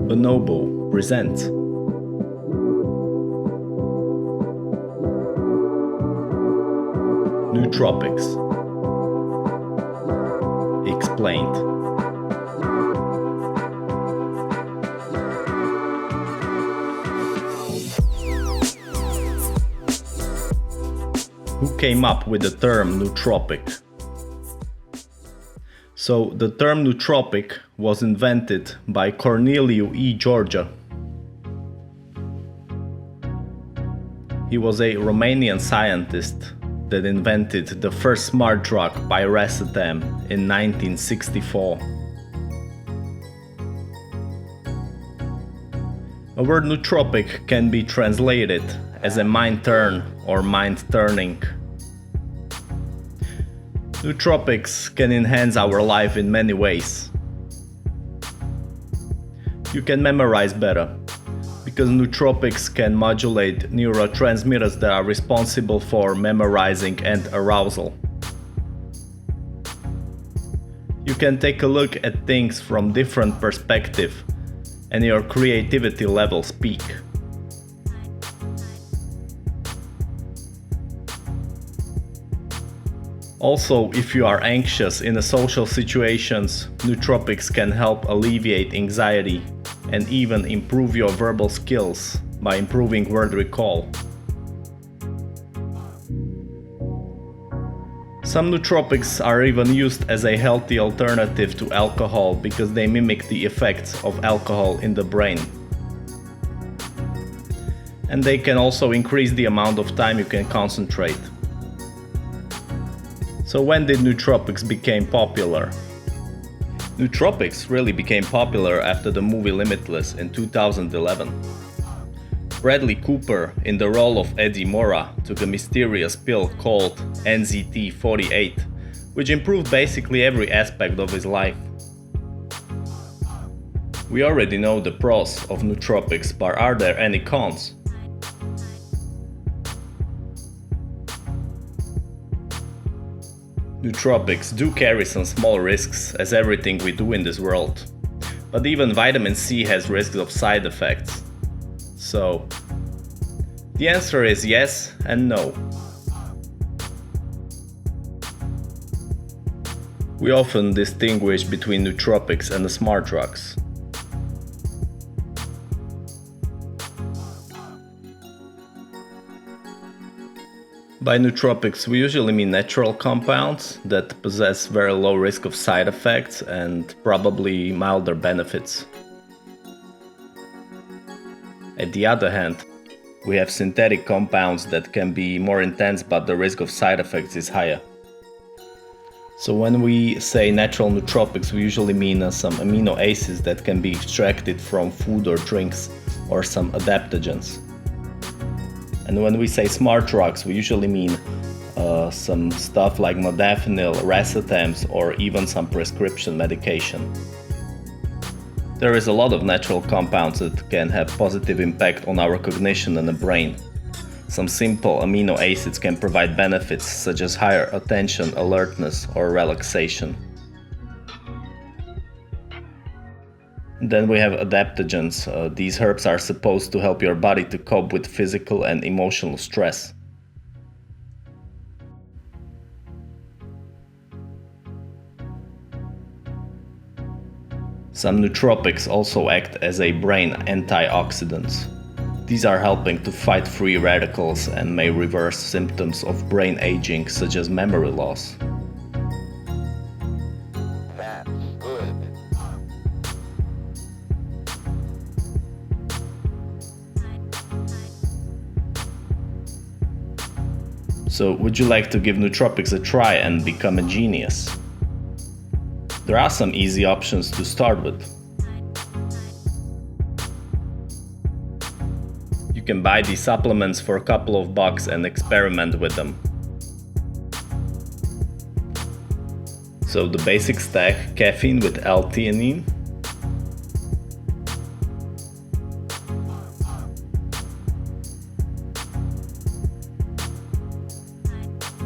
Bonobo presents Nootropics Explained. Who came up with the term nootropic? So the term nootropic was invented by Corneliu E. Georgia. He was a Romanian scientist that invented the first smart drug piracetam in 1964. The word nootropic can be translated as a mind turn or mind turning. Nootropics can enhance our life in many ways. You can memorize better, because nootropics can modulate neurotransmitters that are responsible for memorizing and arousal. You can take a look at things from different perspectives, and your creativity levels peak. Also, if you are anxious in social situations, nootropics can help alleviate anxiety and even improve your verbal skills by improving word recall. Some nootropics are even used as a healthy alternative to alcohol because they mimic the effects of alcohol in the brain. And they can also increase the amount of time you can concentrate. So when did nootropics become popular? Nootropics really became popular after the movie Limitless in 2011. Bradley Cooper, in the role of Eddie Mora, took a mysterious pill called NZT-48, which improved basically every aspect of his life. We already know the pros of nootropics, but are there any cons? Nootropics do carry some small risks, as everything we do in this world. But even vitamin C has risks of side effects. So, the answer is yes and no. We often distinguish between nootropics and the smart drugs. By nootropics, we usually mean natural compounds that possess very low risk of side effects and probably milder benefits. At the other hand, we have synthetic compounds that can be more intense, but the risk of side effects is higher. So when we say natural nootropics, we usually mean some amino acids that can be extracted from food or drinks, or some adaptogens. And when we say smart drugs, we usually mean some stuff like modafinil, racetams, or even some prescription medication. There is a lot of natural compounds that can have positive impact on our cognition and the brain. Some simple amino acids can provide benefits such as higher attention, alertness, or relaxation. Then we have adaptogens. These herbs are supposed to help your body to cope with physical and emotional stress. Some nootropics also act as a brain antioxidants. These are helping to fight free radicals and may reverse symptoms of brain aging such as memory loss. So, would you like to give nootropics a try and become a genius? There are some easy options to start with. You can buy these supplements for a couple of bucks and experiment with them. So the basic stack: caffeine with L-theanine,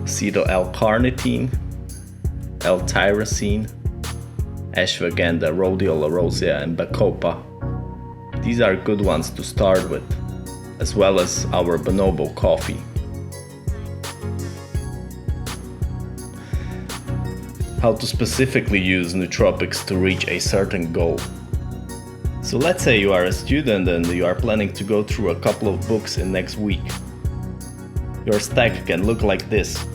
acetyl-L-carnitine, L-tyrosine, ashwagandha, rhodiola rosea, and bacopa. These are good ones to start with, as well as our bonobo coffee. How to specifically use nootropics to reach a certain goal. So let's say you are a student and you are planning to go through a couple of books in next week. Your stack can look like this.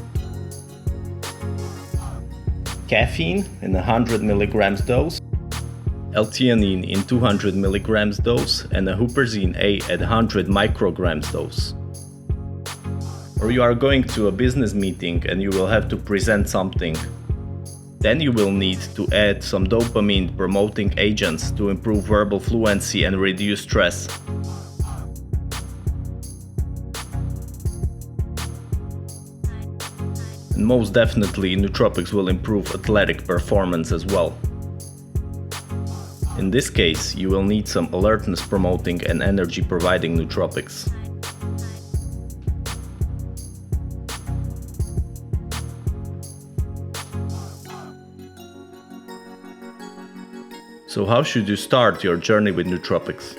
Caffeine in 100 mg dose, L-theanine in 200 mg dose, and a huperzine A at 100 micrograms dose. Or you are going to a business meeting and you will have to present something. Then you will need to add some dopamine promoting agents to improve verbal fluency and reduce stress. And most definitely, nootropics will improve athletic performance as well. In this case, you will need some alertness promoting and energy providing nootropics. So how should you start your journey with nootropics?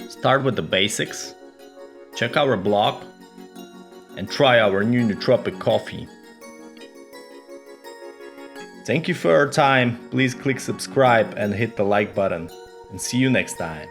Start with the basics, check our blog, and try our new nootropic coffee. Thank you for your time. Please click subscribe and hit the like button. And see you next time.